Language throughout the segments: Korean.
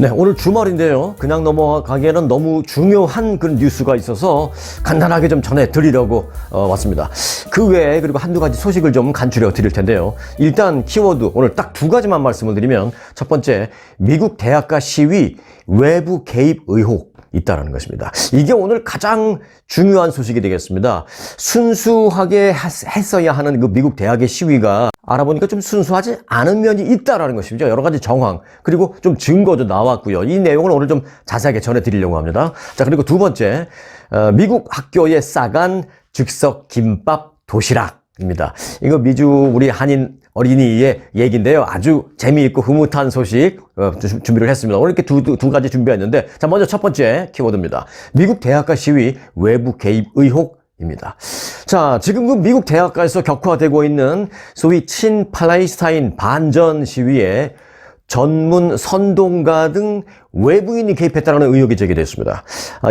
네, 오늘 주말인데요. 그냥 넘어가기에는 너무 중요한 그런 뉴스가 있어서 간단하게 좀 전해드리려고 왔습니다. 그 외에 그리고 한두 가지 소식을 좀 간추려 드릴 텐데요. 일단 키워드 오늘 딱 두 가지만 말씀을 드리면 첫 번째, 미국 대학가 시위 외부 개입 의혹 있다라는 것입니다. 이게 오늘 가장 중요한 소식이 되겠습니다. 순수하게 했어야 하는 그 미국 대학의 시위가 알아보니까 좀 순수하지 않은 면이 있다라는 것이죠. 여러 가지 정황 그리고 좀 증거도 나왔고요. 이 내용을 오늘 좀 자세하게 전해드리려고 합니다. 자, 그리고 두 번째, 미국 학교에 싸간 즉석 김밥 도시락입니다. 이거 미주 우리 한인 어린이의 얘기인데요. 아주 재미있고 흐뭇한 소식 준비를 했습니다. 오늘 이렇게 두 가지 준비했는데, 자, 먼저 첫 번째 키워드입니다. 미국 대학가 시위 외부 개입 의혹입니다. 자, 지금 그 미국 대학가에서 격화되고 있는 소위 친팔레스타인 반전 시위에 전문 선동가 등 외부인이 개입했다는 의혹이 제기됐습니다.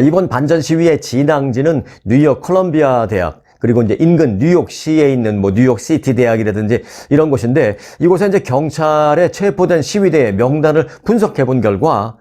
이번 반전 시위의 진앙지는 뉴욕 콜롬비아 대학, 그리고 이제 인근 뉴욕시에 있는 뭐 뉴욕시티 대학이라든지 이런 곳인데, 이곳에 이제 경찰에 체포된 시위대의 명단을 분석해 본 결과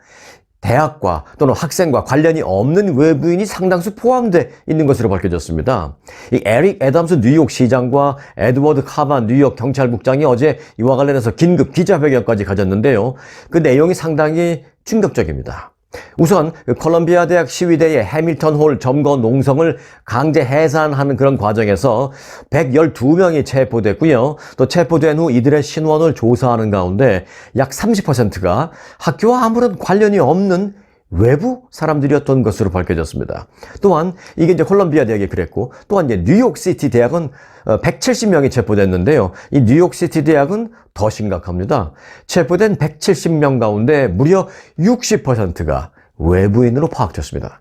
대학과 또는 학생과 관련이 없는 외부인이 상당수 포함되어 있는 것으로 밝혀졌습니다. 이 에릭 애덤스 뉴욕시장과 에드워드 카반 뉴욕 경찰국장이 어제 이와 관련해서 긴급 기자회견까지 가졌는데요. 그 내용이 상당히 충격적입니다. 우선 콜롬비아 대학 시위대의 해밀턴 홀 점거 농성을 강제 해산하는 그런 과정에서 112명이 체포됐고요. 또 체포된 후 이들의 신원을 조사하는 가운데 약 30%가 학교와 아무런 관련이 없는 외부 사람들이었던 것으로 밝혀졌습니다. 또한 이게 이제 콜롬비아 대학이 그랬고, 또한 이제 뉴욕시티 대학은 170명이 체포됐는데요. 이 뉴욕시티 대학은 더 심각합니다. 체포된 170명 가운데 무려 60%가 외부인으로 파악됐습니다.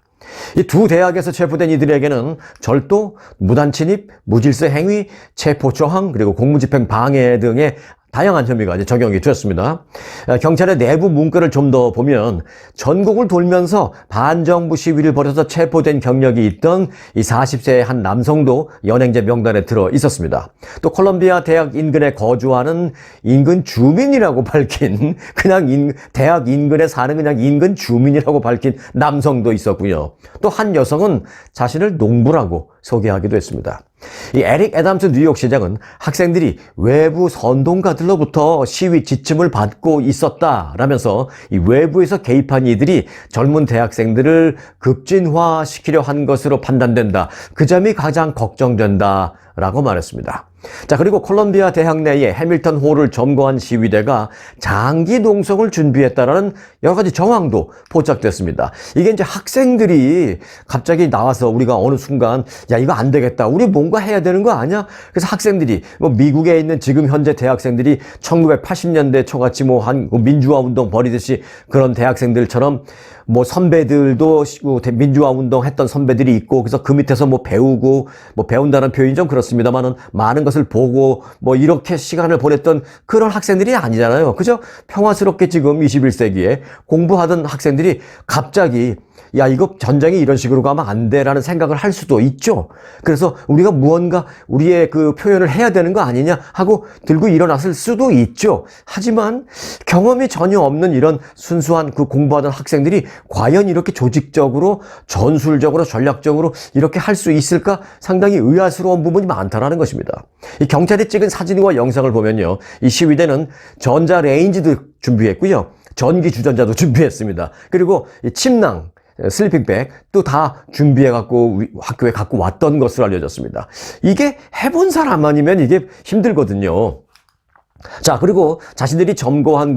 이 두 대학에서 체포된 이들에게는 절도, 무단 침입, 무질서 행위, 체포 저항, 그리고 공무집행 방해 등의 다양한 혐의가 이제 적용이 되었습니다. 경찰의 내부 문건을 좀 더 보면 전국을 돌면서 반정부 시위를 벌여서 체포된 경력이 있던 이 40세의 한 남성도 연행자 명단에 들어 있었습니다. 또 콜롬비아 대학 인근에 거주하는 인근 주민이라고 밝힌, 그냥 대학 인근에 사는 그냥 인근 주민이라고 밝힌 남성도 있었고요. 또 한 여성은 자신을 농부라고 소개하기도 했습니다. 이 에릭 애덤스 뉴욕시장은 학생들이 외부 선동가들로부터 시위 지침을 받고 있었다라면서 이 외부에서 개입한 이들이 젊은 대학생들을 급진화시키려 한 것으로 판단된다. 그 점이 가장 걱정된다라고 말했습니다. 자, 그리고 콜롬비아 대학 내에 해밀턴 홀을 점거한 시위대가 장기 농성을 준비했다라는 여러 가지 정황도 포착됐습니다. 이게 이제 학생들이 갑자기 나와서 우리가 어느 순간 야, 이거 안 되겠다, 우리 뭔가 해야 되는 거 아니야? 그래서 학생들이 뭐 미국에 있는 지금 현재 대학생들이 1980년대 초같이 뭐 한 민주화 운동 벌이듯이 그런 대학생들처럼 뭐 선배들도 민주화 운동 했던 선배들이 있고, 그래서 그 밑에서 뭐 배우고, 뭐 배운다는 표현이 좀 그렇습니다만은 많은 것을 보고 뭐 이렇게 시간을 보냈던 그런 학생들이 아니잖아요. 그죠? 평화스럽게 지금 21세기에 공부하던 학생들이 갑자기 야, 이거 전쟁이 이런 식으로 가면 안 돼라는 생각을 할 수도 있죠. 그래서 우리가 무언가 우리의 그 표현을 해야 되는 거 아니냐 하고 들고 일어났을 수도 있죠. 하지만 경험이 전혀 없는 이런 순수한 그 공부하던 학생들이 과연 이렇게 조직적으로, 전술적으로, 전략적으로 이렇게 할 수 있을까? 상당히 의아스러운 부분이 많다라는 것입니다. 이 경찰이 찍은 사진과 영상을 보면요, 이 시위대는 전자 레인지도 준비했고요, 전기 주전자도 준비했습니다. 그리고 이 침낭, 슬리핑백 또 다 준비해갖고 학교에 갖고 왔던 것으로 알려졌습니다. 이게 해본 사람 아니면 이게 힘들거든요. 자, 그리고 자신들이 점거한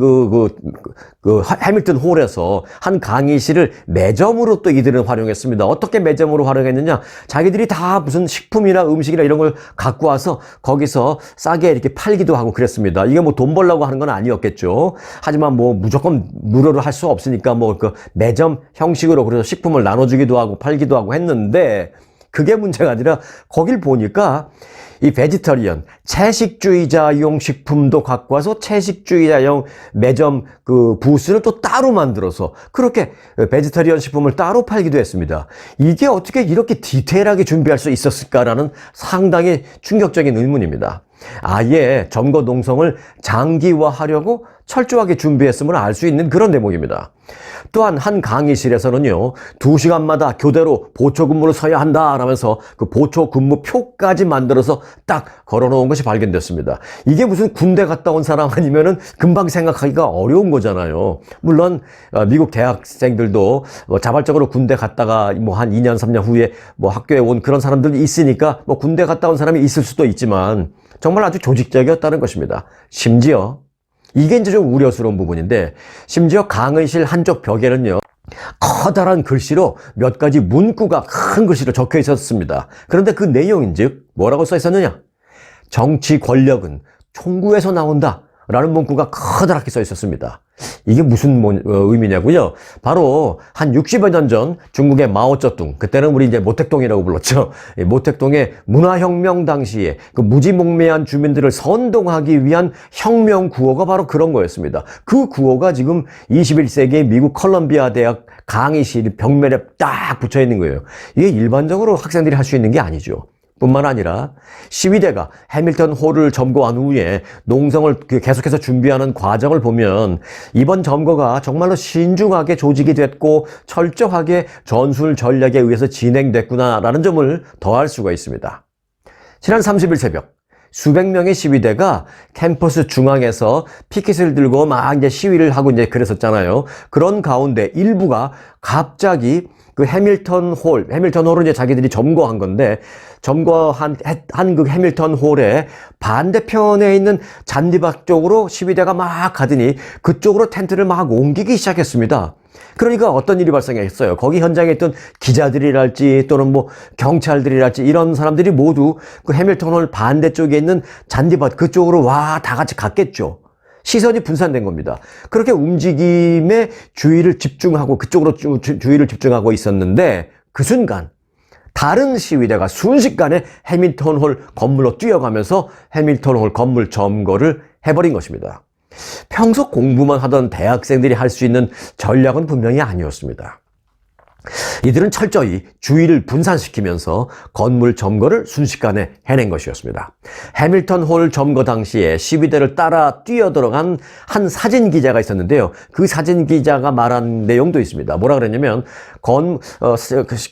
해밀턴 홀에서 한 강의실을 매점으로 또 이들은 활용했습니다. 어떻게 매점으로 활용했느냐? 자기들이 다 무슨 식품이나 음식이나 이런 걸 갖고 와서 거기서 싸게 이렇게 팔기도 하고 그랬습니다. 이게 뭐 돈 벌려고 하는 건 아니었겠죠. 하지만 뭐 무조건 무료로 할 수 없으니까 뭐 그 매점 형식으로 그래서 식품을 나눠주기도 하고 팔기도 하고 했는데, 그게 문제가 아니라 거길 보니까 이 베지터리언, 채식주의자용 식품도 갖고 와서 채식주의자용 매점 그 부스를 또 따로 만들어서 그렇게 베지터리언 식품을 따로 팔기도 했습니다. 이게 어떻게 이렇게 디테일하게 준비할 수 있었을까라는 상당히 충격적인 의문입니다. 아예 점거 농성을 장기화하려고 철저하게 준비했음을 알 수 있는 그런 대목입니다. 또한 한 강의실에서는요, 2시간마다 교대로 보초 근무를 서야 한다라면서 그 보초 근무표까지 만들어서 딱 걸어놓은 것이 발견됐습니다. 이게 무슨 군대 갔다 온 사람 아니면은 금방 생각하기가 어려운 거잖아요. 물론 미국 대학생들도 자발적으로 군대 갔다가 뭐 한 2년 3년 후에 뭐 학교에 온 그런 사람들이 있으니까 뭐 군대 갔다 온 사람이 있을 수도 있지만 정말 아주 조직적이었다는 것입니다. 심지어 이게 이제 좀 우려스러운 부분인데, 심지어 강의실 한쪽 벽에는요, 커다란 글씨로 몇 가지 문구가 큰 글씨로 적혀 있었습니다. 그런데 그 내용인즉 뭐라고 써 있었느냐? 정치 권력은 총구에서 나온다 라는 문구가 커다랗게 써 있었습니다. 이게 무슨 의미냐고요? 바로 한 60여 년 전 중국의 마오쩌둥, 그때는 우리 이제 모택동이라고 불렀죠. 모택동의 문화혁명 당시에 그 무지몽매한 주민들을 선동하기 위한 혁명 구호가 바로 그런 거였습니다. 그 구호가 지금 21세기의 미국 컬럼비아 대학 강의실 벽면에 딱 붙여 있는 거예요. 이게 일반적으로 학생들이 할 수 있는 게 아니죠. 뿐만 아니라 시위대가 해밀턴 홀을 점거한 후에 농성을 계속해서 준비하는 과정을 보면 이번 점거가 정말로 신중하게 조직이 됐고 철저하게 전술 전략에 의해서 진행됐구나라는 점을 더할 수가 있습니다. 지난 30일 새벽 수백 명의 시위대가 캠퍼스 중앙에서 피켓을 들고 막 이제 시위를 하고 이제 그랬었잖아요. 그런 가운데 일부가 갑자기 그 해밀턴 홀은 이제 자기들이 점거한 건데, 점거한 그 해밀턴 홀의 반대편에 있는 잔디밭 쪽으로 시위대가 막 가더니 그쪽으로 텐트를 막 옮기기 시작했습니다. 그러니까 어떤 일이 발생했어요. 거기 현장에 있던 기자들이랄지 또는 뭐 경찰들이랄지 이런 사람들이 모두 그 해밀턴 홀 반대쪽에 있는 잔디밭 그쪽으로 다 같이 갔겠죠. 시선이 분산된 겁니다. 그렇게 움직임에 주의를 집중하고 그쪽으로 주의를 집중하고 있었는데 그 순간 다른 시위대가 순식간에 해밀턴 홀 건물로 뛰어가면서 해밀턴 홀 건물 점거를 해버린 것입니다. 평소 공부만 하던 대학생들이 할 수 있는 전략은 분명히 아니었습니다. 이들은 철저히 주의를 분산시키면서 건물 점거를 순식간에 해낸 것이었습니다. 해밀턴 홀 점거 당시에 시위대를 따라 뛰어들어간 한 사진 기자가 있었는데요. 그 사진 기자가 말한 내용도 있습니다. 뭐라 그랬냐면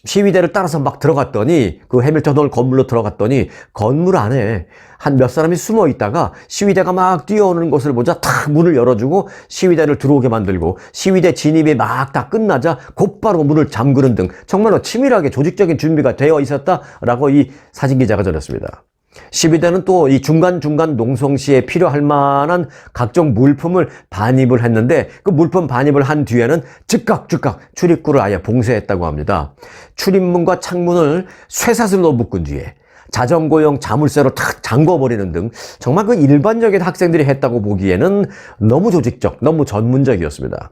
시위대를 따라서 막 들어갔더니 그 해밀턴 홀 건물로 들어갔더니 건물 안에 한 몇 사람이 숨어 있다가 시위대가 막 뛰어오는 것을 보자 탁 문을 열어주고 시위대를 들어오게 만들고 시위대 진입이 막 다 끝나자 곧바로 문을 잠그는 등 정말로 치밀하게 조직적인 준비가 되어 있었다라고 이 사진기자가 전했습니다. 시위대는 또 이 중간중간 농성 시에 필요할 만한 각종 물품을 반입을 했는데 그 물품 반입을 한 뒤에는 즉각 출입구를 아예 봉쇄했다고 합니다. 출입문과 창문을 쇠사슬로 묶은 뒤에 자전거용 자물쇠로 탁 잠궈버리는 등 정말 그 일반적인 학생들이 했다고 보기에는 너무 조직적, 너무 전문적이었습니다.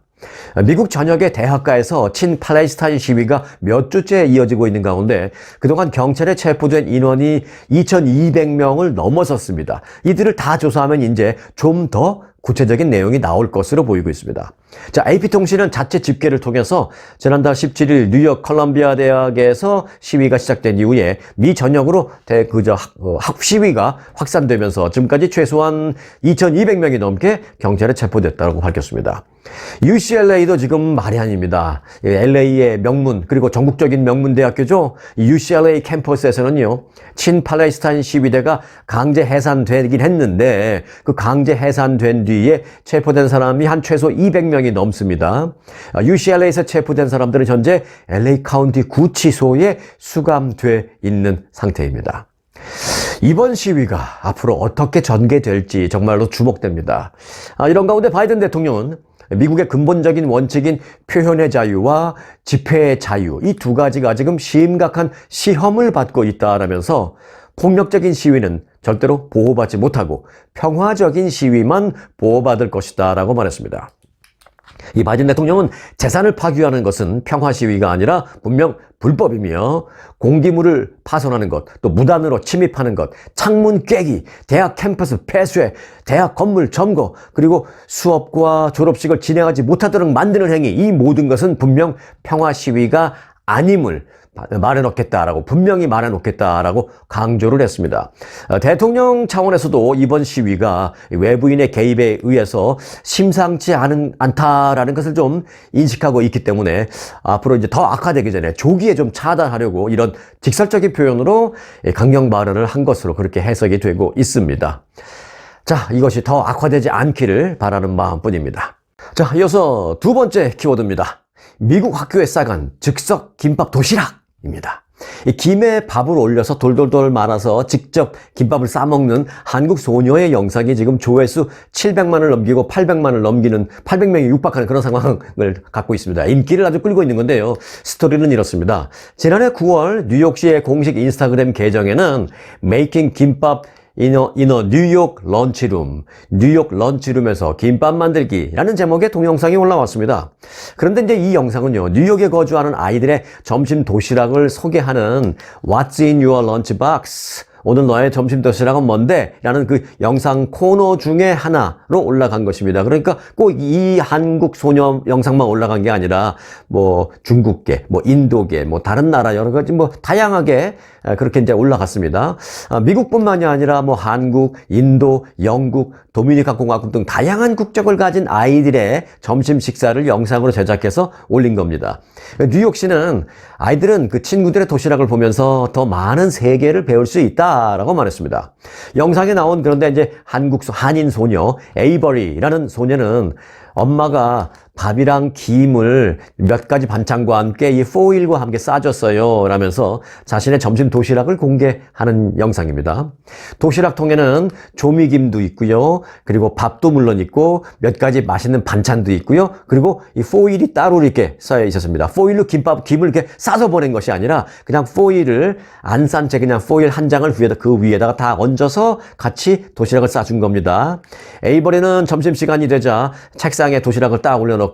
미국 전역의 대학가에서 친팔레스타인 시위가 몇 주째 이어지고 있는 가운데 그동안 경찰에 체포된 인원이 2,200명을 넘어섰습니다. 이들을 다 조사하면 이제 좀 더 구체적인 내용이 나올 것으로 보이고 있습니다. 자, AP통신은 자체 집계를 통해서 지난달 17일 뉴욕 컬럼비아 대학에서 시위가 시작된 이후에 미 전역으로 학 시위가 확산되면서 지금까지 최소한 2,200명이 넘게 경찰에 체포됐다고 밝혔습니다. UCLA도 지금 말이 아닙니다. LA의 명문 그리고 전국적인 명문 대학교죠. UCLA 캠퍼스에서는요, 친팔레스타인 시위대가 강제 해산되긴 했는데 그 강제 해산된 뒤에 체포된 사람이 한 최소 200명이 넘습니다. UCLA에서 체포된 사람들은 현재 LA 카운티 구치소에 수감돼 있는 상태입니다. 이번 시위가 앞으로 어떻게 전개될지 정말로 주목됩니다. 이런 가운데 바이든 대통령은 미국의 근본적인 원칙인 표현의 자유와 집회의 자유, 이 두 가지가 지금 심각한 시험을 받고 있다라면서 폭력적인 시위는 절대로 보호받지 못하고 평화적인 시위만 보호받을 것이다 라고 말했습니다. 이 바이든 대통령은 재산을 파괴하는 것은 평화 시위가 아니라 분명 불법이며 공기물을 파손하는 것, 또 무단으로 침입하는 것, 창문 깨기, 대학 캠퍼스 폐쇄, 대학 건물 점거, 그리고 수업과 졸업식을 진행하지 못하도록 만드는 행위, 이 모든 것은 분명 평화 시위가 아님을 말해놓겠다라고 분명히 말해놓겠다라고 강조를 했습니다. 대통령 차원에서도 이번 시위가 외부인의 개입에 의해서 심상치 않다라는 것을 좀 인식하고 있기 때문에 앞으로 이제 더 악화되기 전에 조기에 좀 차단하려고 이런 직설적인 표현으로 강경 발언을 한 것으로 그렇게 해석이 되고 있습니다. 자, 이것이 더 악화되지 않기를 바라는 마음뿐입니다. 자, 이어서 두 번째 키워드입니다. 미국 학교에 싸간 즉석 김밥 도시락입니다. 이 김에 밥을 올려서 돌돌돌 말아서 직접 김밥을 싸먹는 한국 소녀의 영상이 지금 조회수 700만을 넘기고 800만을 넘기는 800명이 육박하는 그런 상황을 갖고 있습니다. 인기를 아주 끌고 있는 건데요. 스토리는 이렇습니다. 지난해 9월 뉴욕시의 공식 인스타그램 계정에는 Making 김밥 뉴욕 런치룸, 뉴욕 런치룸에서 김밥 만들기라는 제목의 동영상이 올라왔습니다. 그런데 이제 이 영상은요, 뉴욕에 거주하는 아이들의 점심 도시락을 소개하는 What's in your lunchbox? 오늘 너의 점심 도시락은 뭔데? 라는 그 영상 코너 중에 하나로 올라간 것입니다. 그러니까 꼭 이 한국 소녀 영상만 올라간 게 아니라 뭐 중국계, 뭐 인도계, 뭐 다른 나라 여러 가지 뭐 다양하게 그렇게 이제 올라갔습니다. 미국뿐만이 아니라 뭐 한국, 인도, 영국, 도미니카 공화국 등 다양한 국적을 가진 아이들의 점심 식사를 영상으로 제작해서 올린 겁니다. 뉴욕시는 아이들은 그 친구들의 도시락을 보면서 더 많은 세계를 배울 수 있다라고 말했습니다. 영상에 나온 그런데 이제 한인 소녀 에이버리라는 소녀는 엄마가 밥이랑 김을 몇 가지 반찬과 함께 이 포일과 함께 싸줬어요 라면서 자신의 점심 도시락을 공개하는 영상입니다. 도시락통에는 조미김도 있고요. 그리고 밥도 물론 있고 몇 가지 맛있는 반찬도 있고요. 그리고 이 포일이 따로 이렇게 쌓여 있었습니다. 포일로 김을 이렇게 싸서 보낸 것이 아니라 그냥 포일을 안 싼 채 그냥 포일 한 장을 그 위에다가 다 얹어서 같이 도시락을 싸준 겁니다. 에이버리는 점심시간이 되자 책상에 도시락을 딱 올려놓고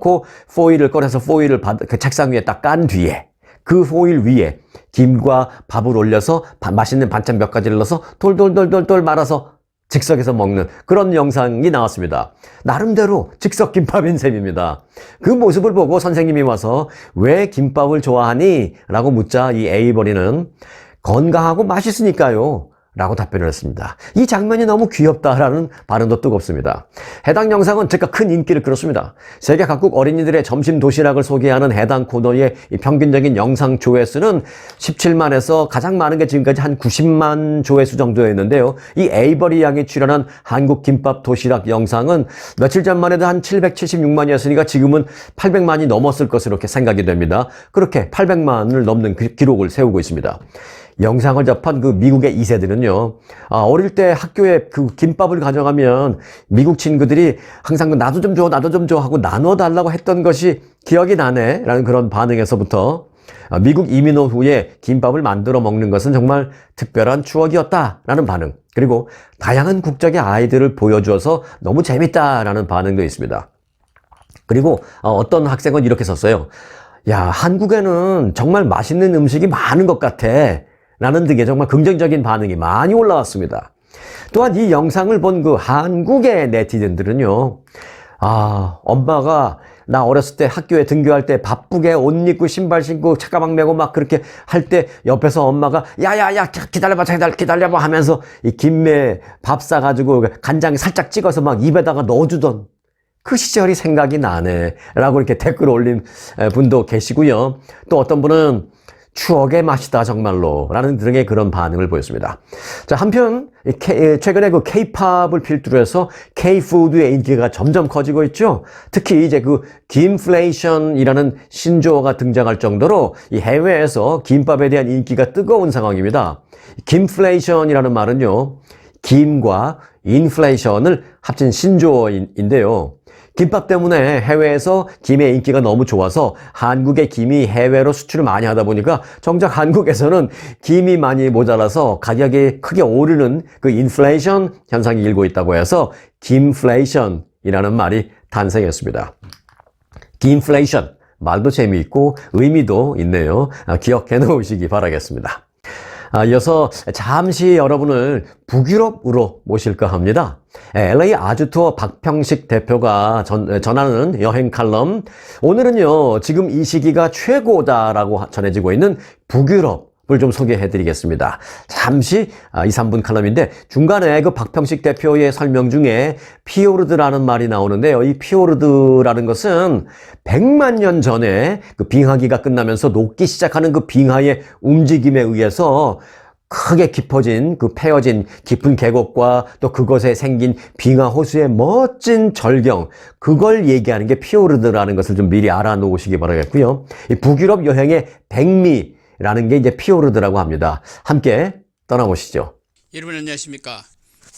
포일을 꺼내서 포일을 그 책상 위에 딱 깐 뒤에 그 포일 위에 김과 밥을 올려서 맛있는 반찬 몇 가지를 넣어서 돌돌돌돌돌 말아서 즉석에서 먹는 그런 영상이 나왔습니다. 나름대로 즉석 김밥인 셈입니다. 그 모습을 보고 선생님이 와서 왜 김밥을 좋아하니? 라고 묻자 이 에이버리는 건강하고 맛있으니까요. 라고 답변을 했습니다. 이 장면이 너무 귀엽다라는 반응도 뜨겁습니다. 해당 영상은 즉각 큰 인기를 끌었습니다. 세계 각국 어린이들의 점심 도시락을 소개하는 해당 코너의 평균적인 영상 조회수는 17만에서 가장 많은 게 지금까지 한 90만 조회수 정도였는데요. 이 에이버리 양이 출연한 한국 김밥 도시락 영상은 며칠 전만 해도 한 776만이었으니까 지금은 800만이 넘었을 것으로 이렇게 생각이 됩니다. 그렇게 800만을 넘는 기록을 세우고 있습니다. 영상을 접한 그 미국의 2세들은요, 어릴 때 학교에 그 김밥을 가져가면 미국 친구들이 항상 나도 좀 줘, 나도 좀 줘 하고 나눠달라고 했던 것이 기억이 나네 라는 그런 반응에서부터 미국 이민 후에 김밥을 만들어 먹는 것은 정말 특별한 추억이었다라는 반응, 그리고 다양한 국적의 아이들을 보여주어서 너무 재밌다라는 반응도 있습니다. 그리고 어떤 학생은 이렇게 썼어요. 야, 한국에는 정말 맛있는 음식이 많은 것 같아 라는 등의 정말 긍정적인 반응이 많이 올라왔습니다. 또한 이 영상을 본 그 한국의 네티즌들은요, 엄마가 나 어렸을 때 학교에 등교할 때 바쁘게 옷 입고 신발 신고 책가방 메고 막 그렇게 할 때 옆에서 엄마가 야야야 기다려봐 하면서 이 김에 밥 싸가지고 간장에 살짝 찍어서 막 입에다가 넣어주던 그 시절이 생각이 나네 라고 이렇게 댓글 올린 분도 계시고요. 또 어떤 분은 추억의 맛이다 정말로 라는 등의 그런 반응을 보였습니다. 자, 한편 최근에 그 K-팝을 필두로 해서 K-푸드의 인기가 점점 커지고 있죠. 특히 이제 그 김플레이션이라는 신조어가 등장할 정도로 이 해외에서 김밥에 대한 인기가 뜨거운 상황입니다. 김플레이션이라는 말은요, 김과 인플레이션을 합친 신조어인데요. 김밥 때문에 해외에서 김의 인기가 너무 좋아서 한국의 김이 해외로 수출을 많이 하다 보니까 정작 한국에서는 김이 많이 모자라서 가격이 크게 오르는 그 인플레이션 현상이 일고 있다고 해서 김플레이션이라는 말이 탄생했습니다. 김플레이션, 말도 재미있고 의미도 있네요. 기억해 놓으시기 바라겠습니다. 이어서 잠시 여러분을 북유럽으로 모실까 합니다. LA 아주투어 박평식 대표가 전하는 여행 칼럼. 오늘은요, 지금 이 시기가 최고다라고 전해지고 있는 북유럽을 좀 소개해 드리겠습니다. 잠시 2, 3분 칼럼인데 중간에 그 박평식 대표의 설명 중에 피오르드라는 말이 나오는데요. 이 피오르드라는 것은 100만 년 전에 그 빙하기가 끝나면서 녹기 시작하는 그 빙하의 움직임에 의해서 크게 깊어진 그 패여진 깊은 계곡과 또 그것에 생긴 빙하 호수의 멋진 절경, 그걸 얘기하는 게 피오르드라는 것을 좀 미리 알아놓으시기 바라겠고요. 이 북유럽 여행의 백미라는 게 이제 피오르드라고 합니다. 함께 떠나보시죠. 여러분 안녕하십니까?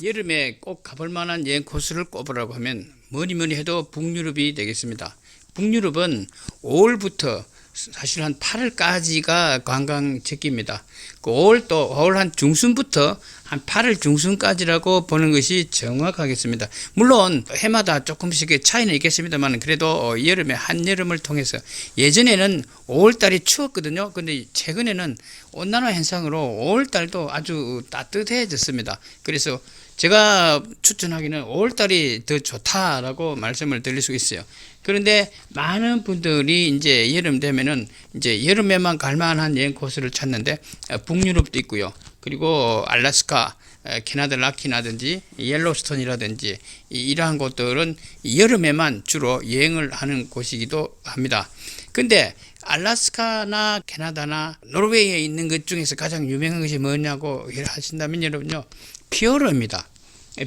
여름에 꼭 가볼 만한 여행 코스를 꼽으라고 하면 뭐니 해도 북유럽이 되겠습니다. 북유럽은 5월부터 사실 한 8월까지가 관광지기입니다. 그 5월 한 중순부터 한 8월 중순까지라고 보는 것이 정확하겠습니다. 물론 해마다 조금씩의 차이는 있겠습니다만 그래도 여름에 한여름을 통해서 예전에는 5월달이 추웠거든요. 근데 최근에는 온난화 현상으로 5월달도 아주 따뜻해졌습니다. 그래서 제가 추천하기는 5월달이 더 좋다라고 말씀을 드릴 수 있어요. 그런데 많은 분들이 이제 여름 되면은 이제 여름에만 갈 만한 여행 코스를 찾는데 북유럽도 있고요. 그리고 알래스카, 캐나다 락키라든지 옐로스톤이라든지 이러한 곳들은 여름에만 주로 여행을 하는 곳이기도 합니다. 근데 알래스카나 캐나다나 노르웨이에 있는 것 중에서 가장 유명한 것이 뭐냐고 하신다면 여러분요, 피오르입니다.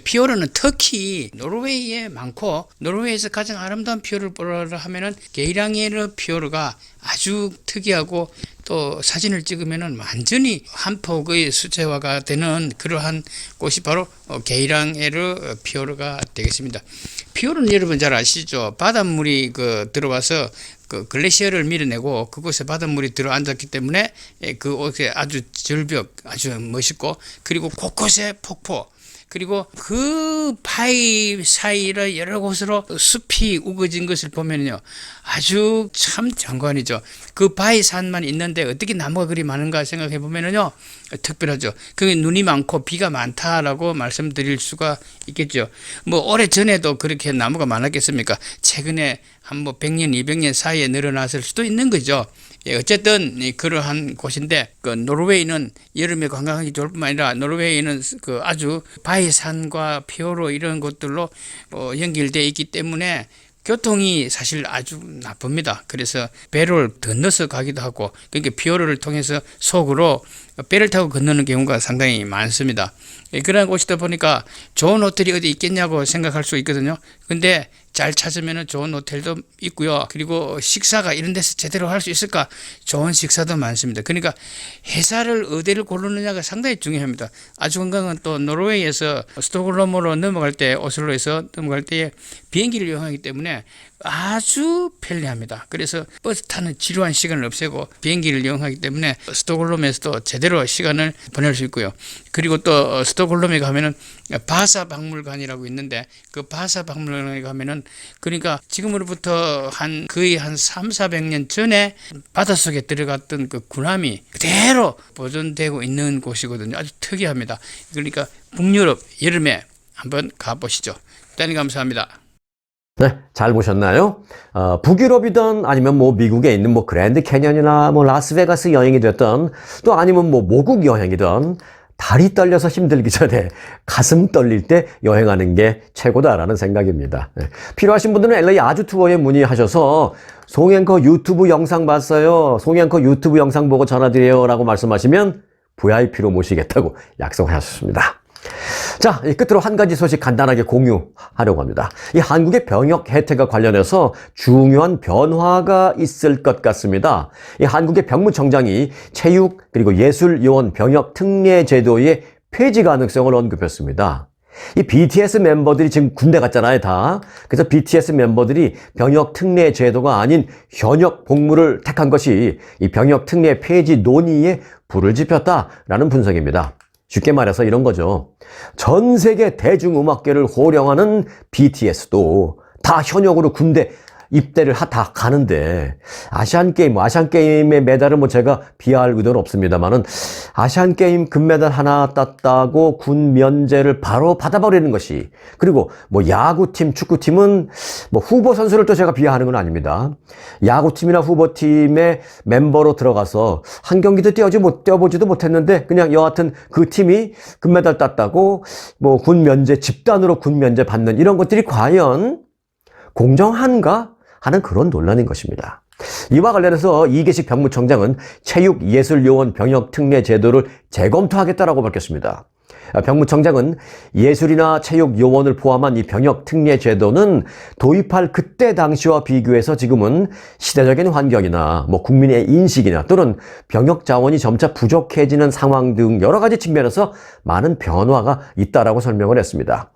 피오르는 특히 노르웨이에 많고 노르웨이에서 가장 아름다운 피오르를 보라 하면은 게이랑에르 피오르가 아주 특이하고 또 사진을 찍으면은 완전히 한 폭의 수채화가 되는 그러한 곳이 바로 게이랑에르 피오르가 되겠습니다. 피오르는 여러분 잘 아시죠? 바닷물이 들어와서 그 글래시어를 밀어내고 그곳에 바닷물이 들어앉았기 때문에 그곳에 아주 절벽 아주 멋있고 그리고 곳곳에 폭포 그리고 그 바위 사이를 여러 곳으로 숲이 우거진 것을 보면요 아주 참 장관이죠. 그 바위 산만 있는데 어떻게 나무가 그리 많은가 생각해 보면요 특별하죠. 그게 눈이 많고 비가 많다라고 말씀드릴 수가 있겠죠. 뭐 오래 전에도 그렇게 나무가 많았겠습니까? 최근에 한 100년, 200년 사이에 늘어났을 수도 있는 거죠. 예, 어쨌든 그러한 곳인데 그 노르웨이는 여름에 관광하기 좋을 뿐만 아니라 노르웨이는 그 아주 바위산과 피오르 이런 곳들로 연결되어 있기 때문에 교통이 사실 아주 나쁩니다. 그래서 배를 건너서 가기도 하고 그러니까 피오르를 통해서 속으로 배를 타고 건너는 경우가 상당히 많습니다. 그런 곳이다 보니까 좋은 호텔이 어디 있겠냐고 생각할 수 있거든요. 근데 잘 찾으면 좋은 호텔도 있고요. 그리고 식사가 이런 데서 제대로 할 수 있을까? 좋은 식사도 많습니다. 그러니까 회사를 어디를 고르느냐가 상당히 중요합니다. 아주 건강은 또 노르웨이에서 스톡홀름으로 넘어갈 때 오슬로에서 넘어갈 때에 비행기를 이용하기 때문에 아주 편리합니다. 그래서 버스 타는 지루한 시간을 없애고 비행기를 이용하기 때문에 스톡홀름에서도 제대로 시간을 보낼 수 있고요. 그리고 또 스톡홀름에 가면은 바사 박물관이라고 있는데 그 바사 박물관에 가면은 그러니까 지금으로부터 거의 한 300~400년 전에 바닷속에 들어갔던 그 군함이 그대로 보존되고 있는 곳이거든요. 아주 특이합니다. 그러니까 북유럽 여름에 한번 가보시죠. 대단히 감사합니다. 네, 잘 보셨나요? 북유럽이든 아니면 미국에 있는 그랜드 캐년이나 라스베가스 여행이 됐든 또 아니면 모국 여행이든 다리 떨려서 힘들기 전에 가슴 떨릴 때 여행하는 게 최고다라는 생각입니다. 네. 필요하신 분들은 LA 아주투어에 문의하셔서 송앵커 유튜브 영상 봤어요. 송앵커 유튜브 영상 보고 전화드려요 라고 말씀하시면 VIP로 모시겠다고 약속하셨습니다. 자, 끝으로 한 가지 소식 간단하게 공유하려고 합니다. 이 한국의 병역 혜택과 관련해서 중요한 변화가 있을 것 같습니다. 이 한국의 병무청장이 체육 그리고 예술요원 병역 특례 제도의 폐지 가능성을 언급했습니다. 이 BTS 멤버들이 지금 군대 갔잖아요, 다. 그래서 BTS 멤버들이 병역 특례 제도가 아닌 현역 복무를 택한 것이 이 병역 특례 폐지 논의에 불을 지폈다라는 분석입니다. 쉽게 말해서 이런 거죠. 전 세계 대중음악계를 호령하는 BTS도 다 현역으로 군대 입대를 다 가는데 아시안게임의 메달은 뭐 제가 비하할 의도는 없습니다만은 아시안게임 금메달 하나 땄다고 군 면제를 바로 받아버리는 것이, 그리고 뭐 야구팀, 축구팀은 뭐 후보 선수를 또 제가 비하하는 건 아닙니다. 야구팀이나 후보팀의 멤버로 들어가서 한 경기도 뛰어보지도 못했는데 그냥 여하튼 그 팀이 금메달 땄다고 뭐 군 면제, 집단으로 군 면제 받는 이런 것들이 과연 공정한가 하는 그런 논란인 것입니다. 이와 관련해서 이계식 병무청장은 체육예술요원 병역 특례 제도를 재검토하겠다라고 밝혔습니다. 병무청장은 예술이나 체육 요원을 포함한 이 병역 특례 제도는 도입할 그때 당시와 비교해서 지금은 시대적인 환경이나 뭐 국민의 인식이나 또는 병역 자원이 점차 부족해지는 상황 등 여러 가지 측면에서 많은 변화가 있다라고 설명을 했습니다.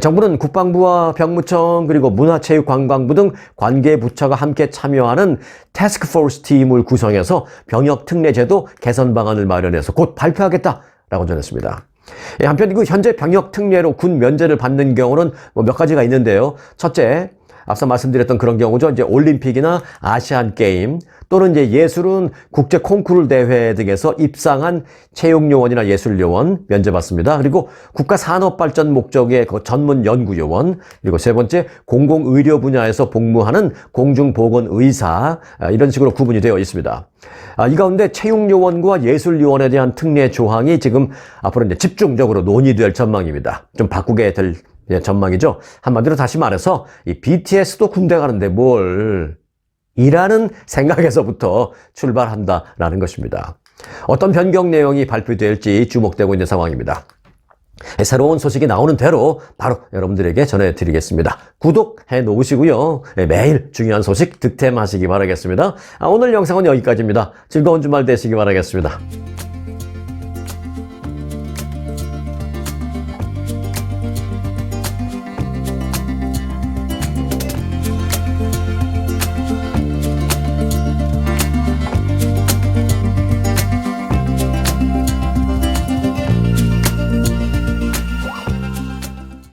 정부는 국방부와 병무청 그리고 문화체육관광부 등 관계 부처가 함께 참여하는 태스크포스 팀을 구성해서 병역 특례 제도 개선 방안을 마련해서 곧 발표하겠다라고 전했습니다. 한편 현재 병역 특례로 군 면제를 받는 경우는 뭐 몇 가지가 있는데요. 첫째, 앞서 말씀드렸던 그런 경우죠. 이제 올림픽이나 아시안 게임 또는 이제 예술은 국제 콩쿠르 대회 등에서 입상한 체육요원이나 예술요원 면제받습니다. 그리고 국가 산업 발전 목적의 전문 연구요원, 그리고 세 번째 공공의료 분야에서 복무하는 공중보건의사, 이런 식으로 구분이 되어 있습니다. 이 가운데 체육요원과 예술요원에 대한 특례 조항이 지금 앞으로 이제 집중적으로 논의될 전망입니다. 좀 바꾸게 될 전망이죠. 한마디로 다시 말해서 이 BTS도 군대 가는데 뭘 이라는 생각에서부터 출발한다라는 것입니다. 어떤 변경 내용이 발표될지 주목되고 있는 상황입니다. 새로운 소식이 나오는 대로 바로 여러분들에게 전해드리겠습니다. 구독해 놓으시고요. 매일 중요한 소식 득템하시기 바라겠습니다. 오늘 영상은 여기까지입니다. 즐거운 주말 되시기 바라겠습니다.